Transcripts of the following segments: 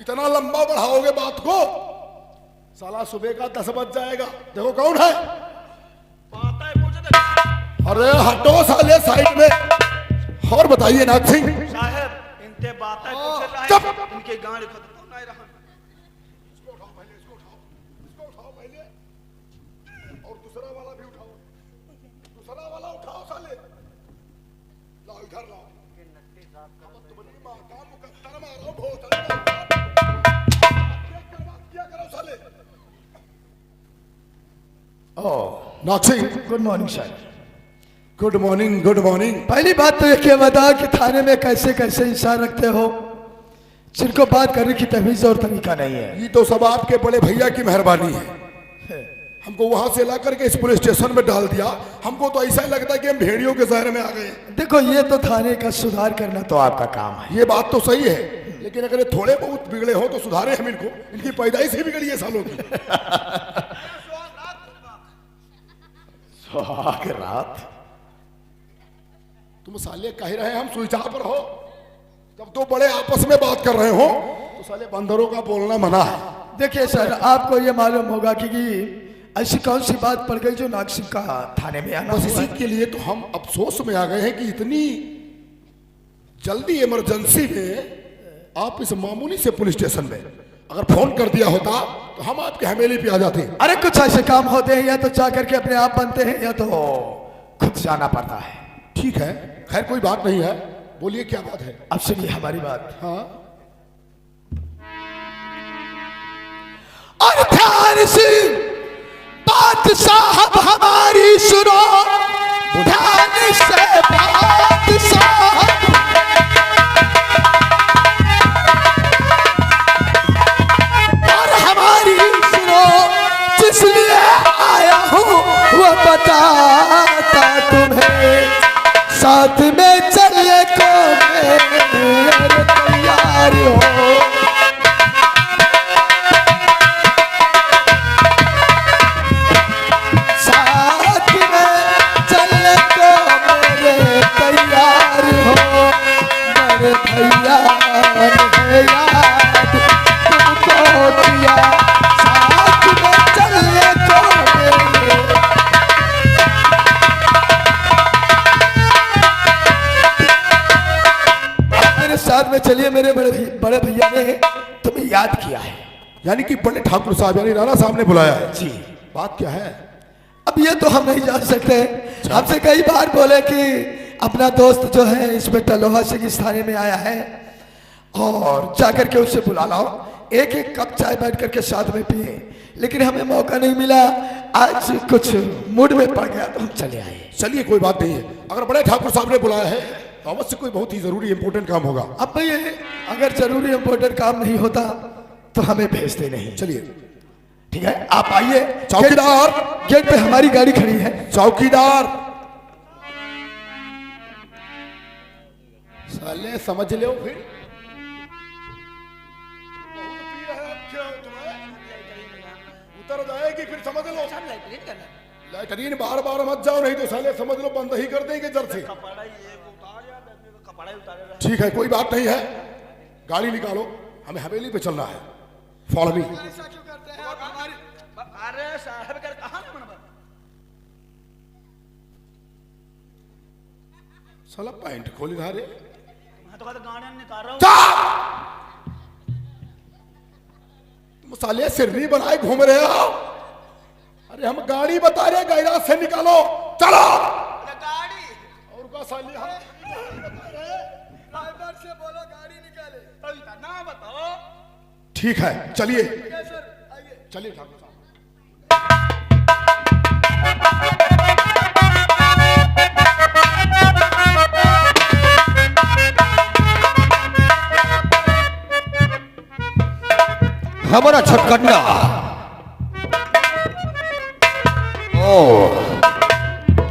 इतना लंबा बढ़ाओगे बात को, साला सुबह का 10 बज जाएगा। देखो कौन है? अरे हटो साले साइड में। और बताइए नाथ सिंह साहब, इनते बातें पूछ रहा है, इनके गांड खत्म नहीं रहा। इसको उठाओ पहले, इसको उठाओ, इसको उठाओ पहले, और दूसरा वाला भी उठाओ, दूसरा वाला उठाओ साले। लाओ इधर लाओ। तुम्हारी माँ का मुकद्दर मारो भोसड़ी का। क्या करो साले? Nath Singh, good morning sir. Good morning, good morning. पहली बात तो ये बता कि थाने में कैसे कैसे इंसान रखते हो, जिनको बात करने की तमीज और तरीका नहीं है। ये तो सब आपके बड़े भैया की मेहरबानी है। हमको वहां से ला करके इस पुलिस स्टेशन में डाल दिया। हमको तो ऐसा ही लगता है कि हम भेड़ियों के शहर में आ गए। देखो, ये तो थाने का सुधार करना तो आपका काम है। ये बात तो सही है, लेकिन अगर ये थोड़े बहुत बिगड़े हो तो सुधारे हम इनको। इनकी पैदाइश ही बिगड़ी है सालों की। सुहाग रात। तुम साले कह रहे हैं हम सुलझा पर हो, जब दो बड़े आपस में बात कर रहे हो तो साले बंदरों का बोलना मना है। देखिए सर, आपको ये मालूम होगा कि ऐसी कौन सी बात पड़ गई जो नाग सिंह का थाने में आना बस हुआ इसी है? के लिए तो हम अफसोस में आ गए हैं कि इतनी जल्दी इमरजेंसी में आप इस मामूली से पुलिस स्टेशन में अगर फोन कर दिया होता तो हम आपके हवेली पे आ जाते। अरे कुछ ऐसे काम होते हैं, या तो चाह करके अपने आप बनते हैं, या तो खुद जाना पड़ता है। ठीक है, खैर कोई बात नहीं है। बोलिए क्या बात है? अब सुनिए हमारी बात। हाँ, और ध्यान से बात साहब हमारी सुनो, ध्यान से बात साहब। और हमारी सुनो, जिसलिए आया हूँ वो बताता तुम्हें, साथ में चलने को मेरे तैयार हो। साथ में चलिए, मेरे बड़े भैया ने तुम्हें याद किया है। यानी कि बड़े ठाकुर साहब यानी राणा साहब ने बुलाया है जी। बात क्या है? अब ये तो हम नहीं जान सकते। हमसे कई बार बोले कि अपना दोस्त जो है इंस्पेक्टर लोहा सिंह इस थाने में आया है और जाकर के उससे बुला लाओ, एक एक कप चाय बैठ करके साथ में पिए, लेकिन हमें मौका नहीं मिला। आज कुछ मूड में पड़ गया तो हम चले आए। चलिए कोई बात नहीं है, अगर बड़े ठाकुर साहब ने बुलाया है तो अवश्य कोई बहुत ही जरूरी इंपॉर्टेंट काम होगा। अब भैया अगर जरूरी इंपॉर्टेंट काम नहीं होता तो हमें भेजते नहीं। चलिए ठीक है, आप आइए। चौकीदार, गेट पे हमारी गाड़ी खड़ी है। चौकीदार साले समझ लो फिर। बहुत पी रहे हैं, क्या तुम्हें? उतर जाएगी फिर समझ लो। लैटरीन बार बार मत जाओ, नहीं तो साले समझ लो बंद ही कर देंगे जर से। ठीक है, कोई बात नहीं है, गाड़ी निकालो, हमें हवेली पे चलना है। Follow me. अरे साहब कर कहां है मनवा? साला पैंट खोल रहा रे। मैं तो कहता गाड़ी निकाल रहा हूं। तुम साले सिरनी बनाए घूम रहे हो। अरे हम गाड़ी बता रहे, गैराज से निकालो, चलो। गाड़ी और का साली हम ड्राइवर से बोलो गाड़ी निकाले। तो इतना बताओ। ठीक है, चलिए सर आइए। चलिए ठाकुर साहब। हमारा छटकंडा। ओ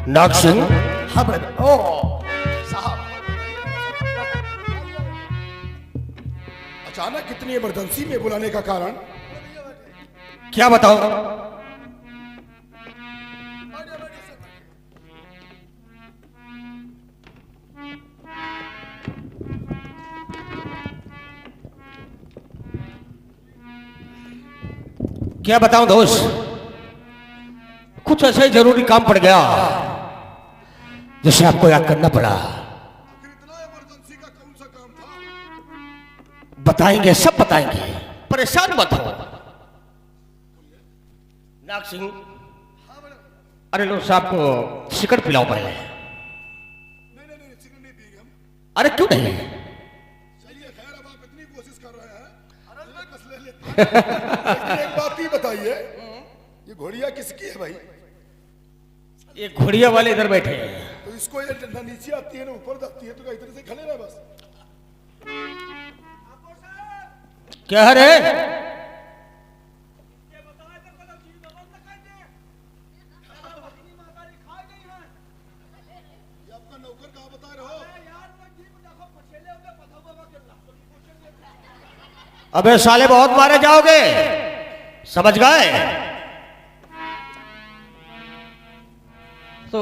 नाग सिंह, हाँ ब्रदर। ओ साहब, अचानक कितनी इमरजेंसी में बुलाने का कारण? क्या बताओ? क्या बताऊं दोस्त, कुछ ऐसा ही जरूरी काम पड़ गया जिसे आपको याद करना पड़ा। आखिर इतना इमरजेंसी का कौन सा काम था? बताएंगे, सब बताएंगे, परेशान मत हो। नाग सिंह, अरे लो साहब को सिगरेट पिलाओ पहले। नहीं, सिगरेट नहीं पिएंगे हम। अरे क्यों नहीं? चलिए खैर, अब आप इतनी कोशिश कर रहे हैं, अरे बस ले लेते हैं। लेकिन एक बात ही बताइए, ये घोड़िया किसकी है भाई? ये घोड़िया वाले इधर बैठे हैं। तो इसको ये ना नीचे आती है ना ऊपर जाती है, तो क्या इधर से खड़े रहे बस? क्या है रे? ये आपका नौकर कहाँ बता रहे हो? अबे साले बहुत मारे जाओगे, समझ गए? तो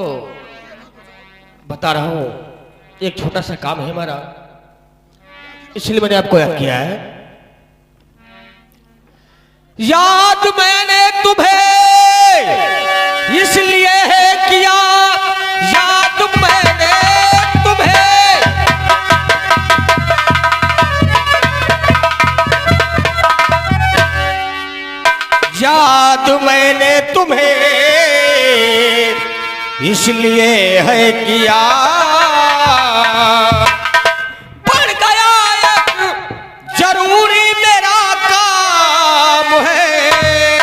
बता रहा हूं, एक छोटा सा काम है हमारा, इसलिए मैंने आपको याद किया है। याद मैंने तुम्हें इसलिए है किया, याद मैंने तुम्हें, याद मैंने तुम्हें इसलिए है किया, पड़ गया एक जरूरी मेरा काम है,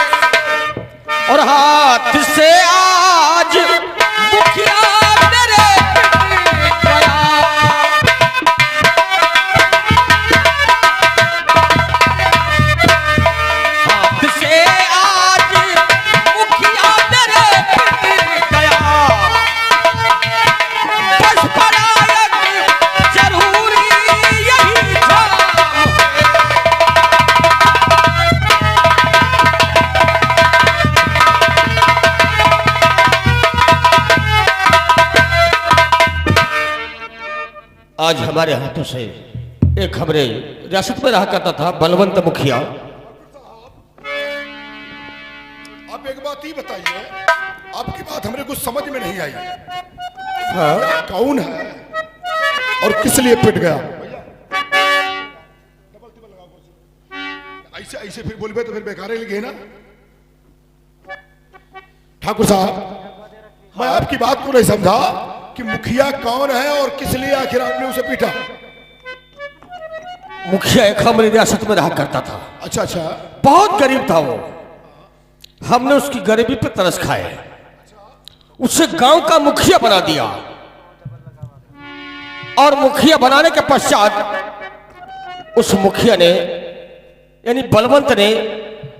और हाथ से आज मुखिया मेरे पिट गया। हाथ से आज मुखिया मेरे पिट गया, बस पड़ा एक जरूरी यही काम है। आज हमारे हाथों से एक हमारे रियासत में रहा करता था बलवंत मुखिया। आप एक बात ही बताइए, आपकी बात हमरे कुछ समझ में नहीं आई। हाँ? कौन है और किस लिए पिट गया? ऐसे ऐसे फिर बोलबे तो फिर बेकार ही लगे ना। ठाकुर साहब, मैं आपकी बात को नहीं समझा कि मुखिया कौन है और किस लिए आखिर आपने उसे पीटा? मुखिया एक हमारी रियासत में रहा करता था, अच्छा, बहुत गरीब था वो। हमने उसकी गरीबी पे तरस खाए, उसे गांव का मुखिया बना दिया, और मुखिया बनाने के पश्चात उस मुखिया ने यानी बलवंत ने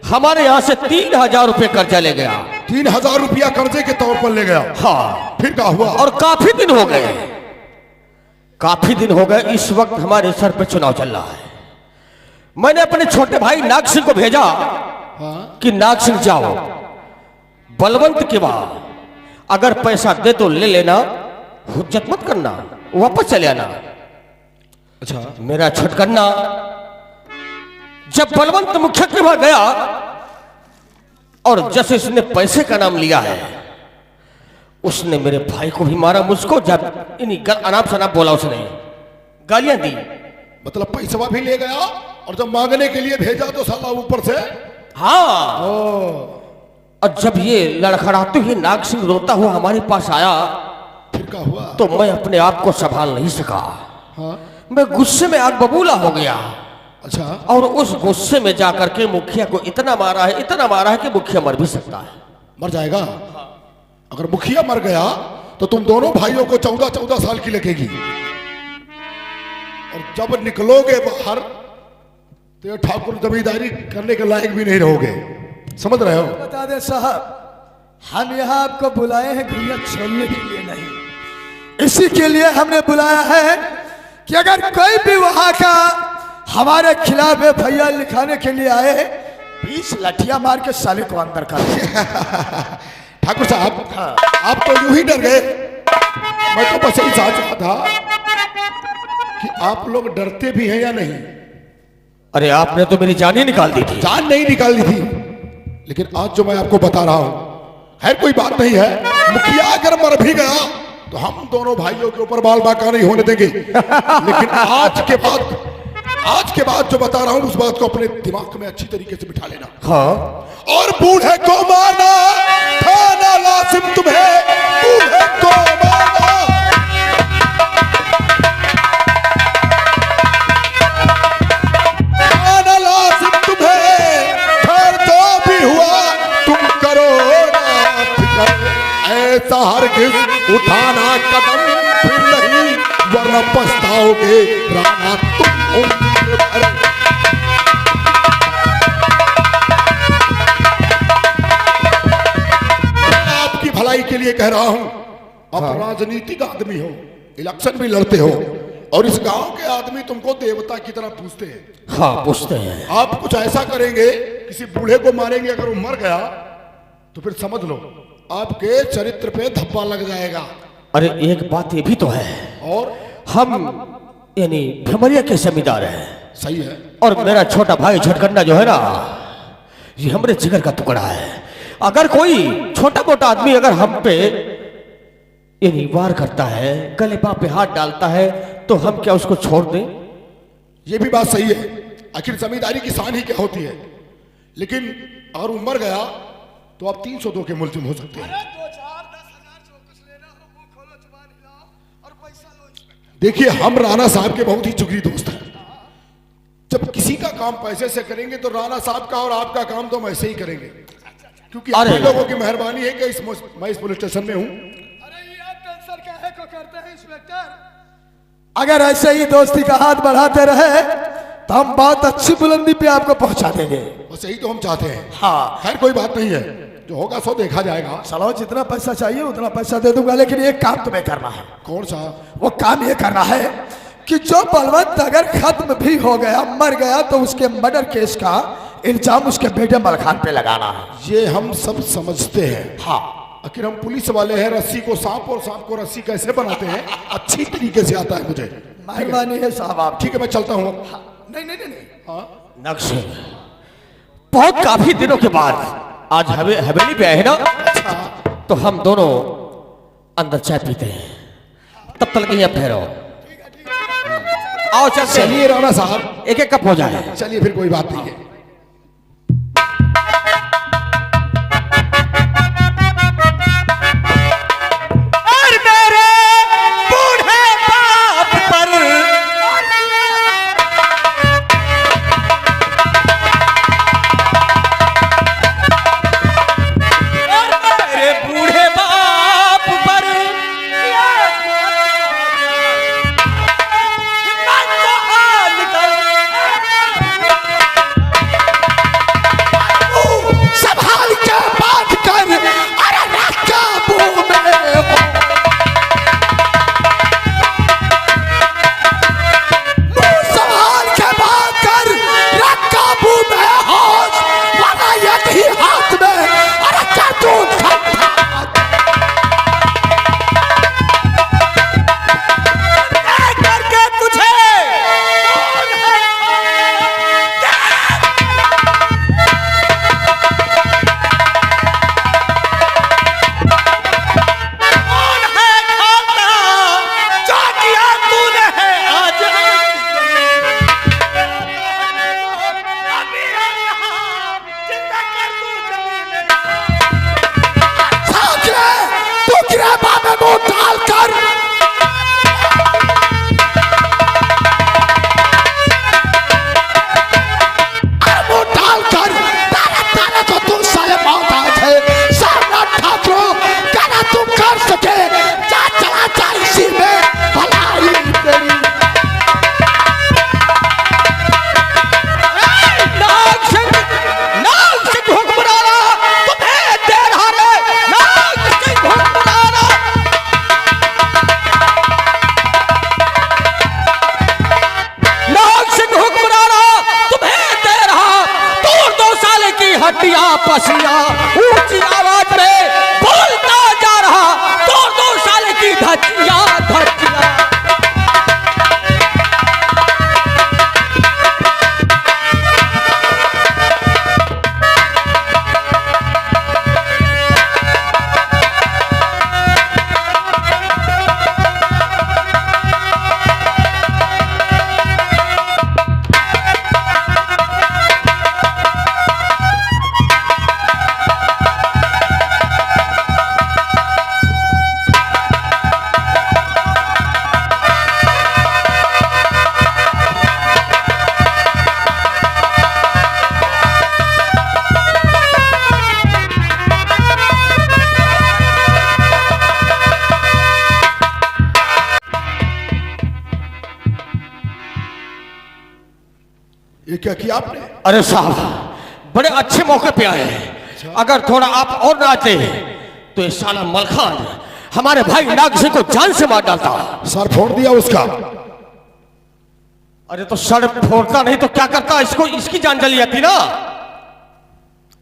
हमारे यहां से 3,000 रुपये कर्जा ले गया। 3,000 रुपया कर्जे के तौर पर ले गया? हाँ। फिर क्या हुआ? और काफी दिन हो गए, काफी दिन हो गए। इस वक्त हमारे सर पे चुनाव चल रहा है। मैंने अपने छोटे भाई नाग सिंह को भेजा कि नाग सिंह जाओ, बलवंत के बाद अगर पैसा दे तो ले लेना, हुज्जत मत करना, वापस चले आना। अच्छा, मेरा छटकन्ना जब बलवंत मुखिया के वहां गया और जैसे उसने पैसे का नाम लिया है, उसने मेरे भाई को भी मारा, मुझको जब अनाप शनाप बोला, उसने गालियां दी। मतलब पैसा भी ले गया और जब मांगने के लिए भेजा तो साला ऊपर से। हाँ। और जब ये लड़खड़ाते हुए नाग सिंह रोता हुआ हमारे पास आया, फिर क्या हुआ? तो मैं अपने आप को संभाल नहीं सका। हाँ? मैं गुस्से में आग बबूला हो गया। अच्छा, और उस गुस्से में जाकर के मुखिया को इतना मारा है, इतना मारा है कि मुखिया मर भी सकता है। मर जाएगा? अगर मुखिया मर गया तो तुम दोनों भाइयों को 14-14 साल की लगेगी, और जब निकलोगे बाहर तो ये ठाकुर जमींदारी करने के लायक भी नहीं रहोगे। समझ रहे हो? बता दे साहब, हम यहाँ आपको बुलाए हैं घुरिया छोड़ने के लिए नहीं, इसी के लिए हमने बुलाया है कि अगर कोई भी वहां का हमारे खिलाफ एफआईआर लिखाने के लिए आए, 20 लाठियां मार के साले को अंदर कर दे। ठाकुर साहब, आप तो यूं ही डर गए। मैं तो बस यही सोच रहा था कि आप लोग डरते भी हैं या नहीं। अरे आपने तो मेरी जान ही निकाल दी थी। जान नहीं निकाली थी लेकिन आज जो मैं आपको बता रहा हूं, खैर कोई बात नहीं है, मुखिया अगर मर भी गया तो हम दोनों भाइयों के ऊपर बाल बाका नहीं होने देंगे। लेकिन आज के बाद जो बता रहा हूं उस बात को अपने दिमाग में अच्छी तरीके से बिठा लेना। हाँ। और बूढ़े को माना था ना लाजिम तुम्हें, बूढ़े को माना ना लाजिम तुम्हें, खैर जो भी हुआ तुम करो ना फिक्र, ऐसा हरगिज उठाना कदम फिर नहीं, वरना पछताओगे राना तुम उम्र भर। आपकी भलाई के लिए कह रहा हूं, आप राजनीतिक आदमी हो, इलेक्शन भी लड़ते हो, और इस गांव के आदमी तुमको देवता की तरह पूछते हैं। हाँ, पूछते हैं। आप कुछ ऐसा करेंगे, किसी बूढ़े को मारेंगे, अगर वो मर गया तो फिर समझ लो आपके चरित्र पे धब्बा लग जाएगा। अरे एक बात ये भी तो है, और हम यानी भमरिया के जमींदार हैं। सही है। और मेरा छोटा भाई झटकंडा जो है ना, ये हमारे जिगर का टुकड़ा है। अगर कोई छोटा मोटा आदमी अगर हम पे यानी वार करता है, गले पाँव पे हाथ डालता है, तो हम क्या उसको छोड़ दें? ये भी बात सही है। आखिर जमींदारी की शान ही क्या होती है। लेकिन अगर वो मर गया तो आप 302 के मुल्जिम हो सकते हैं। देखिए, हम राणा साहब के बहुत ही जिगरी दोस्त हैं। जब किसी का काम पैसे से करेंगे तो राणा साहब का और आपका काम तो हम ऐसे ही करेंगे, क्योंकि आप लोगों की मेहरबानी है कि मैं इस पुलिस स्टेशन में हूं। अगर ऐसे ही दोस्ती का हाथ बढ़ाते रहे तो हम बहुत अच्छी बुलंदी पे आपको पहुंचा देंगे। बस यही तो हम चाहते हैं। हाँ, खैर कोई बात नहीं है, जो होगा सो देखा जाएगा। चलो, जितना पैसा चाहिए उतना पैसा दे दूंगा, लेकिन एक काम तुम्हें करना है। कौन सा? वो काम ये करना है कि जो बलवंत अगर खत्म भी हो गया, मर गया, तो उसके मर्डर केस का इल्जाम उसके बेटे मलखान पे लगाना है। ये हम सब समझते हैं। हाँ, आखिर हम पुलिस वाले हैं। रस्सी को सांप और सांप को रस्सी कैसे बनाते हैं अच्छी तरीके से आता है मुझे। मेहरबानी है साहब आप। ठीक है, मैं चलता हूँ। नहीं नहीं नहीं, हाँ, नक्शे बहुत काफी दिनों के बाद आज हवेली पे आए हैं ना, तो हम दोनों अंदर चाय पीते हैं। तब तक यहाँ ठहरो। आओ चलते। चलिए राणा साहब, एक एक कप हो जाए। चलिए, फिर कोई बात नहीं है। हटिया पसिया ऊंची आवाज में बोलता जा रहा, 2 साल की धचिया धचिया। ये क्या किया आपने? अरे साहब बड़े अच्छे मौके पे आए हैं। अगर थोड़ा आप और ना आते तो ये साला मलखान हमारे भाई नाग सिंह को जान से मार डालता। सर फोड़ दिया उसका। अरे तो सर फोड़ता नहीं तो क्या करता? इसको इसकी जान चली जाती ना।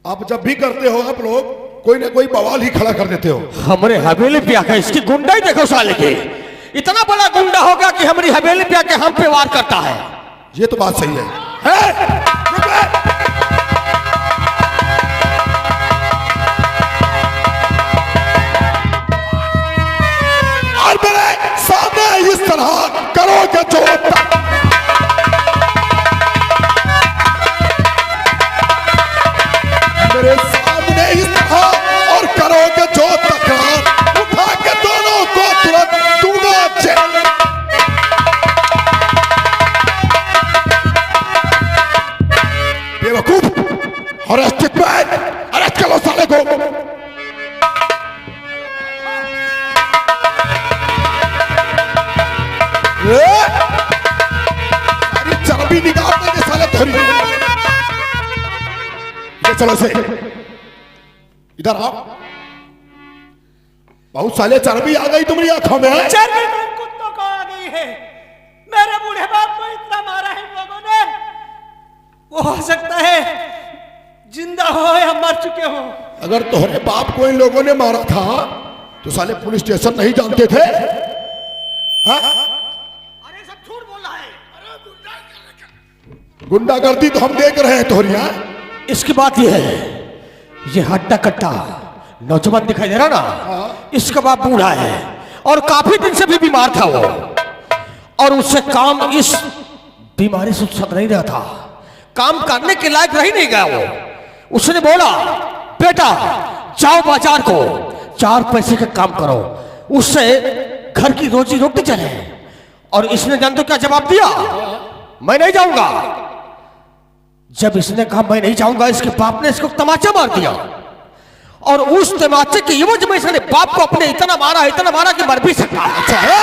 आप जब भी करते हो आप लोग कोई ना कोई बवाल ही खड़ा कर देते हो। हमारे हवेली पे आकर इसकी गुंडा ही देखो साले के। इतना बड़ा गुंडा होगा कि हमारी हवेली पे आके हम पे वार करता है। ये तो बात सही है। और मेरे सामने इस तरह करोगे जो मेरे सामने इस तरह और करोगे जो तकरार उठा के दोनों को तुरंत दूंगा जेल। बेवकूफ, अरेस्ट करो साले को। सारी चर्बी निकाल देंगे साले थोड़ी। चलो से इधर आओ। बहुत साले चर्बी आ गई तुम्हारी आंखों में। चर्बी तो कुत्तों को आ गई है। मेरे बूढ़े बाप को इतना मारा है इन लोगों ने, वो हो सकता है जिंदा हो या मर चुके हो। अगर तुम्हारे बाप को इन लोगों ने मारा था तो साले पुलिस स्टेशन नहीं जानते थे? हाँ? अरे सब झूठ बोल रहा है। गुंडागर्दी तो हम देख रहे हैं तोहरिया। इसकी बात यह है, ये हट्टा कट्टा नौजवान दिखाई दे रहा ना, इसका बाप बूढ़ा है और काफी दिन से भी बीमार था वो। और उससे काम इस बीमारी से सक नहीं रहा था। काम करने के लायक रह ही नहीं गया वो। उसने बोला बेटा जाओ बाजार को 4 पैसे का काम करो, उससे घर की रोजी रोटी चले। और इसने जान तो क्या जवाब दिया? मैं नहीं जाऊंगा। जब इसने कहा मैं नहीं जाऊंगा, इसके बाप ने इसको तमाचा मार दिया। और उस तमाचे के एवज में इसने बाप को अपने इतना मारा कि मर भी सकता है। अच्छा है?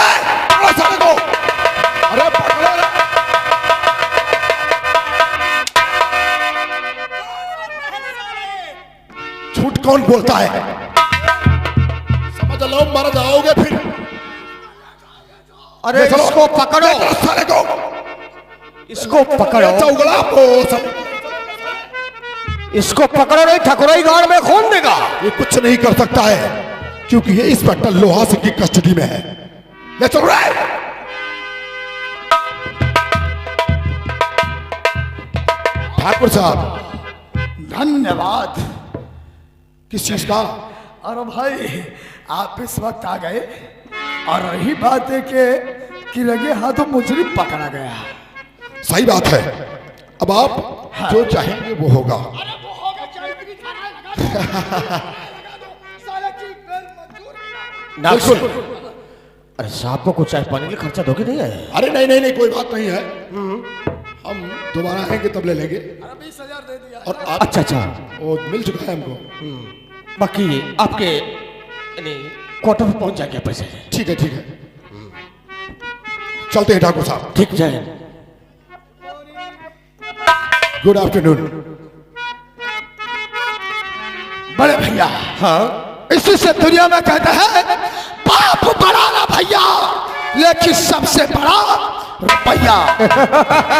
अरे पकड़ो। झूठ कौन बोलता है? समझ लो मर जाओगे फिर। अरे इसको पकड़ो, साले को इसको पकड़ो, सब इसको पकड़ो नहीं ठकुराई गाड़ में खून देगा। ये कुछ नहीं कर सकता है क्योंकि ये इंस्पेक्टर लोहा सिंह की कस्टडी में है। ले चल रहा है। ठाकुर साहब धन्यवाद। किस चीज का? अरे भाई आप इस वक्त आ गए और रही बात है कि लगे हाथों मुजरिम पकड़ा गया। सही बात है। अब आप जो चाहेंगे वो होगा। बिल्कुल। अरे साहब को कुछ चाय पानी के खर्चा दोगे नहीं है? अरे नहीं कोई बात नहीं है। हम दोबारा आएंगे तब ले लेंगे। 20,000 दे दिया। और आप अच्छा वो मिल चुका है हमको। बाकी आपके क्वार्टर पर पहुंच जाएंगे पैसे। ठीक है चलते हैं ठाकुर साहब। ठीक जय। Good afternoon. बड़े भैया हाँ इसी से दुनिया में कहता है बाप बड़ा ना भैया, लेकिन सबसे बड़ा रुपया।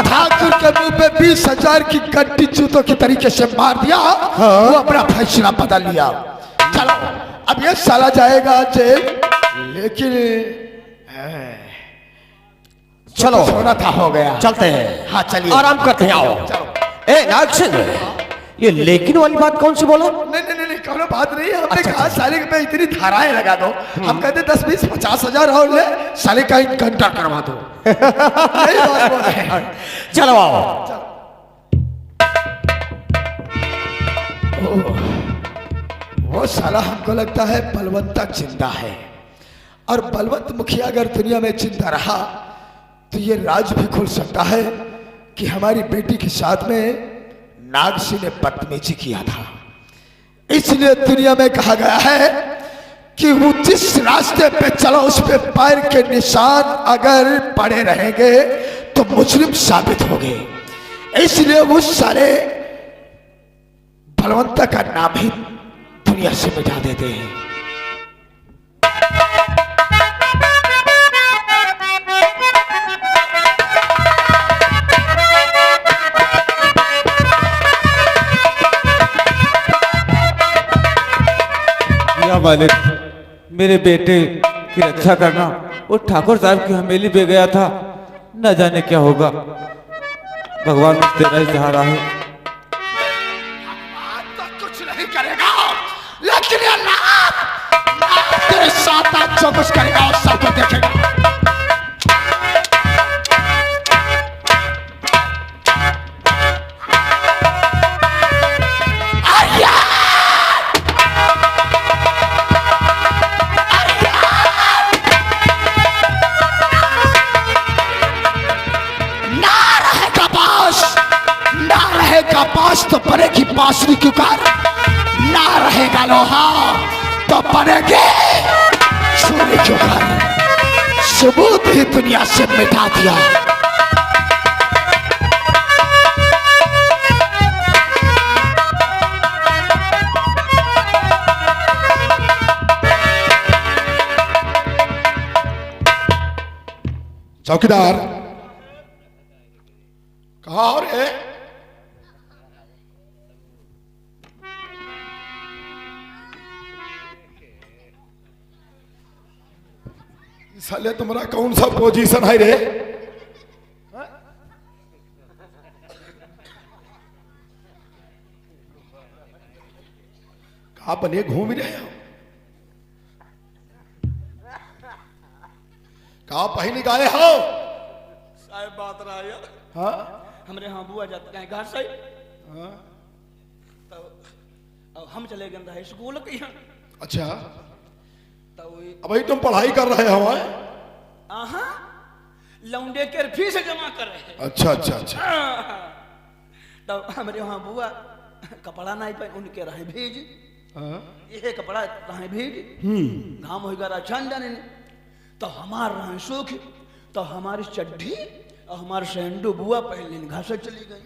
ठाकुर के मुंह पे 20,000 की गड्डी जूतों की तरीके से मार दिया। वो अपना फैसला बदल लिया। चलो अब ये साला जाएगा जेल, लेकिन चलो सोना था हो गया। चलते हैं। हाँ चलिए आराम करते हैं। आओ। ए नाग सिंह, ये लेकिन वाली बात कौन सी बोला? नहीं कोनो बात नहीं है। हमने कहा साले पे इतनी धाराएं लगा दो। हम कहते 10, 20, 50,000 और ले साले का एक घंटा करवा दो। यही बात बोल रहे हैं। चलो आओ। वो साला हमको लगता है बलवंत तक जिंदा है, और बलवंत मुखिया अगर दुनिया में जिंदा रहा तो ये राज भी खुल सकता है कि हमारी बेटी के साथ में नाग सिंह ने बदतमीजी किया था। इसलिए दुनिया में कहा गया है कि वो जिस रास्ते पे चलो उस पे पैर के निशान अगर पड़े रहेंगे तो मुजरिम साबित होंगे। इसलिए वो सारे बलवंत का नाम ही दुनिया से मिटा देते हैं। मालिक, मेरे बेटे की रक्षा करना। वो ठाकुर साहब की हवेली पे गया था, न जाने क्या होगा। भगवान तेरा ही सहारा है। तो कुछ नहीं करेगा, लेकिन अल्लाह तेरे साथ आज जो कुछ करेगा वो सब कुछ देखेगा। पास तो बनेगी बांसुरी की कार, ना रहेगा लोहा तो बनेगी छुरी की कार। सबूत ही दुनिया से मिटा दिया। चौकीदार कहाँ और है? साले तुम्हारा कौन सा पोजीशन है रे? कहा बने घूम रहे हो? कहा पहनी गाए हो? साहब बात रहा यार। हाँ हमरे यहाँ बुआ जाते हैं घर से। हाँ तो अब हम चले गए रहे स्कूल के यहाँ। अच्छा, तो अभी तुम पढ़ाई कर रहे हो? आहा लौंडे के फीस जमा कर रहे हैं। अच्छा अच्छा अच्छा। तो हमारे वहाँ बुआ कपड़ा नहीं पाए, उनके रहे भेज। ये कपड़ा रहे भेज, घाम हो गया छान जाने ने। तो हमार रहे सूख, तो हमारी चड्ढी और हमारे सेंडू बुआ पहले घर से चली गई।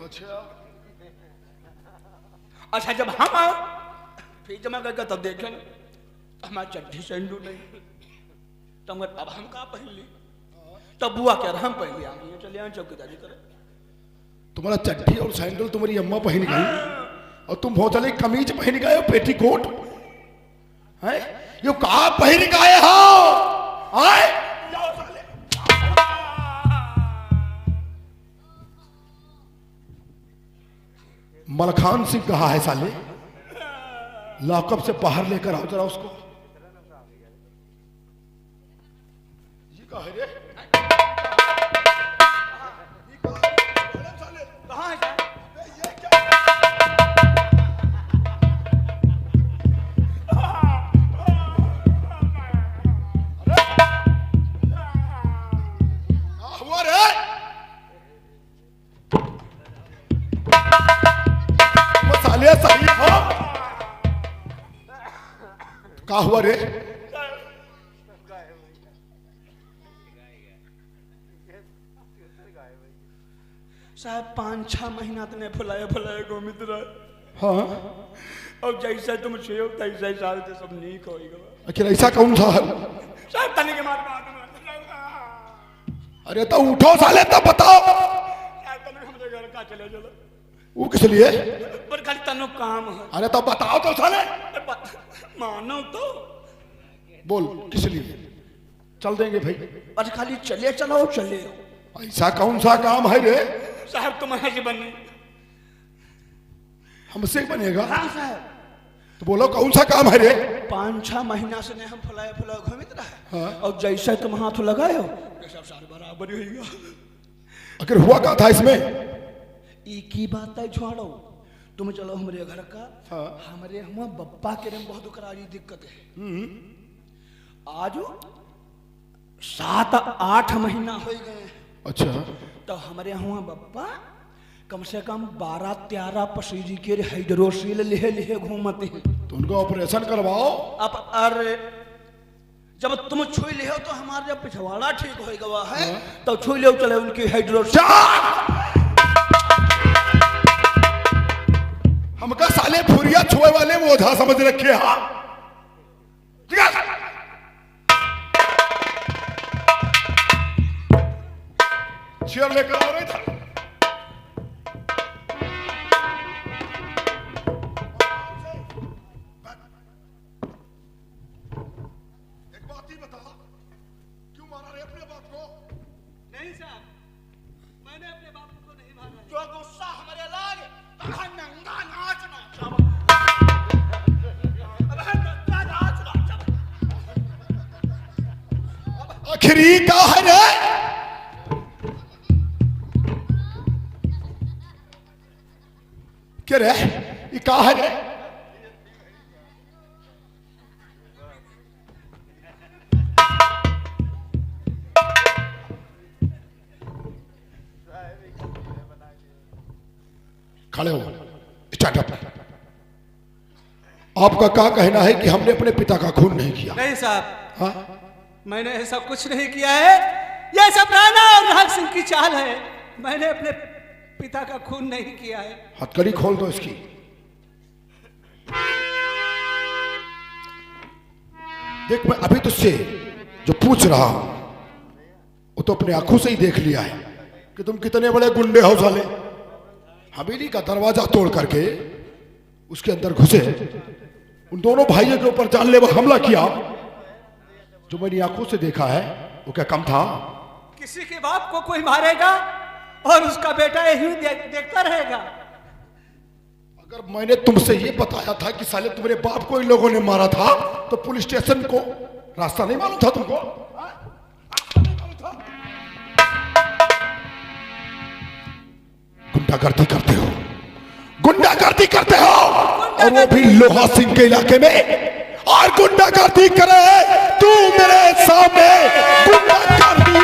अच्छा जब हम आओ फिर जमा करके तब देखे हमारी चड्ढी सेंडू नहीं। तो अब हम कहा पहन ली? तब बुआ कह रहा हम पहन लिया, चले आए चौकीदारी करे। तुम्हारा चड्ढी और सैंडल तुम्हारी अम्मा पहन गई और तुम बहुत चले कमीज पहन गए हो, पेटीकोट है ये कहा पहन गए हो? मलखान सिंह कहा है साले? लॉकअप से बाहर लेकर आओ जरा उसको। ये कहा है रे? कहाँ है साहब? हुआ रे? मसाले सही हो? क्या हुआ रे? साहब 5-6 महीना तने फुलाए फुलाए गोमित रहे। हाँ अब जैसा तुम छो तैसा ही साल से सब नीक होएगा। आखिर ऐसा कौन सा है? साहब तने के मार बात में अरे तो उठो साले, तब बताओ साहब तने हमरे घर का चले चलो। वो किस लिए? पर खाली तनो काम है। अरे तो बताओ तो साले, मानो तो बोल किस लिए? चल देंगे भाई। पर खाली चले चलो चले। ऐसा कौन सा काम है रे? साहब तुम्हारे से बने हमसे बनेगा? हाँ साहब। तो बोलो कौन सा काम है रे? 5-6 महीना से ने हम फुलाए फुलाए घूमित रहे। हाँ। और जैसे तुम हाथ लगाए हो सब सारे बराबर ही होगा। आखिर हुआ क्या था इसमें? एक ही बात है छोड़ो, तुम चलो हमारे घर का। हाँ। हमारे हम बप्पा के रंग बहुत करारी दिक्कत है। आज 7-8 महीना हो गए। अच्छा तो हमारे यहाँ बप्पा कम से कम 12-13 पसीजी के हाइड्रोसील लिहे लिहे घूमते हैं। तो उनका ऑपरेशन करवाओ। अब अरे जब तुम छुई ले हो तो हमारे जब पिछवाड़ा ठीक हो गया है। तो छुई ले चले उनकी हाइड्रोसील। साले ओझा समझ रखे हाँ। चेयर लेकर आ रहे थे। एक बात ही बता, क्यों मारा रे अपने बाप को? नहीं साहब, मैंने अपने बापू को नहीं मारा। जो गुस्सा हमारे लागे तखन नंगा नाचना चाहो। आखिरी का है रे? क्या रे? ये का है रे? खड़े हो, स्टार्ट अप। आपका क्या कहना है कि हमने अपने पिता का खून नहीं किया? नहीं साहब, हाँ? मैंने ऐसा कुछ नहीं किया है। यह सब राणा और नाग सिंह की चाल है। मैंने अपने पिता का खून नहीं किया है। हथकड़ी खोल दो इसकी। देख, मैं अभी तुझसे जो पूछ रहा हूं वो तो अपने आंखों से ही देख लिया है कि तुम कितने बड़े गुंडे हो साले। हवेली का दरवाजा तोड़ करके उसके अंदर घुसे, उन दोनों भाइयों के ऊपर जानलेवा हमला किया। जो मैंने आंखों से देखा है वो क्या कम था? किसी के बाप को कोई मारेगा और उसका बेटा यही देखता रहेगा। अगर मैंने तुमसे ये बताया था कि साले तुम्हारे बाप को इन लोगों ने मारा था तो पुलिस स्टेशन को रास्ता नहीं मालूम था तुमको? गुंडागर्दी करते हो, गुंडागर्दी करते हो, और वो भी लोहा सिंह के इलाके में। और गुंडागर्दी करे तू मेरे सामने, गुंडागर्दी।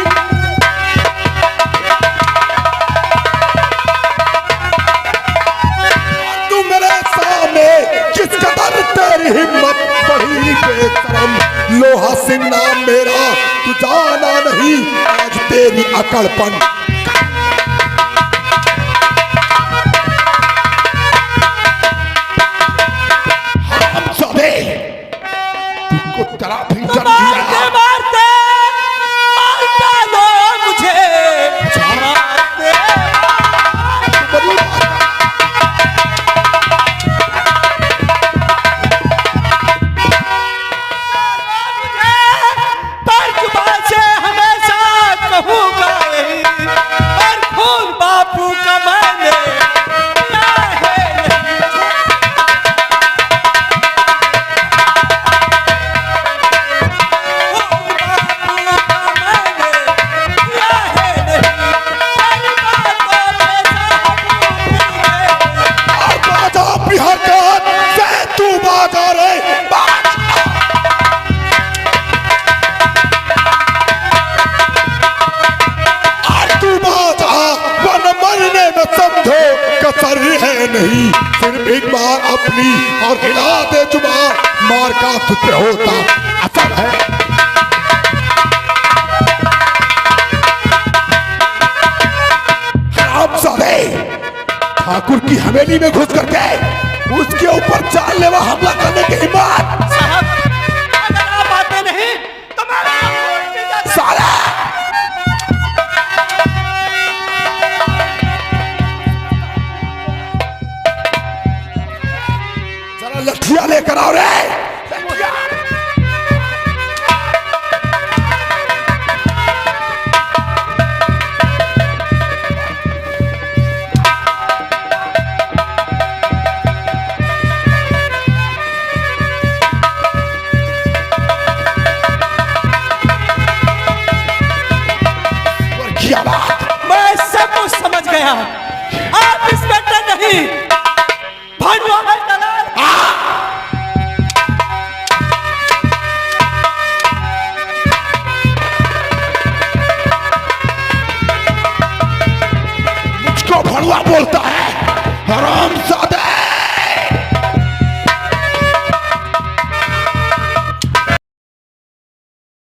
तू मेरे सामने किस कदर तेरी हिम्मत बढ़ी बेशरम। लोहा सिंह नाम मेरा तू जाना नहीं, आज तेरी अकड़पन। तरफ ही कर दिया। मारते लो मुझे, मारते पर जुबान से हमेशा कहूँगा यही, और खून बापू का मैंने नहीं, सिर्फ एक बार अपनी और हिला दे जुबान, मार का तुझ पे होता असर है। हरामजादे, ठाकुर की हवेली में घुस करके उसके ऊपर जानलेवा हमला करने की हिम्मत। साहब, अगर आप आते नहीं तो मैं साला लठिया लेकर आओ रे। मैं सब कुछ समझ गया। आप इंस्पेक्टर नहीं, भानुआ भाई दलाल। मुझको भड़ुआ बोलता है, हराम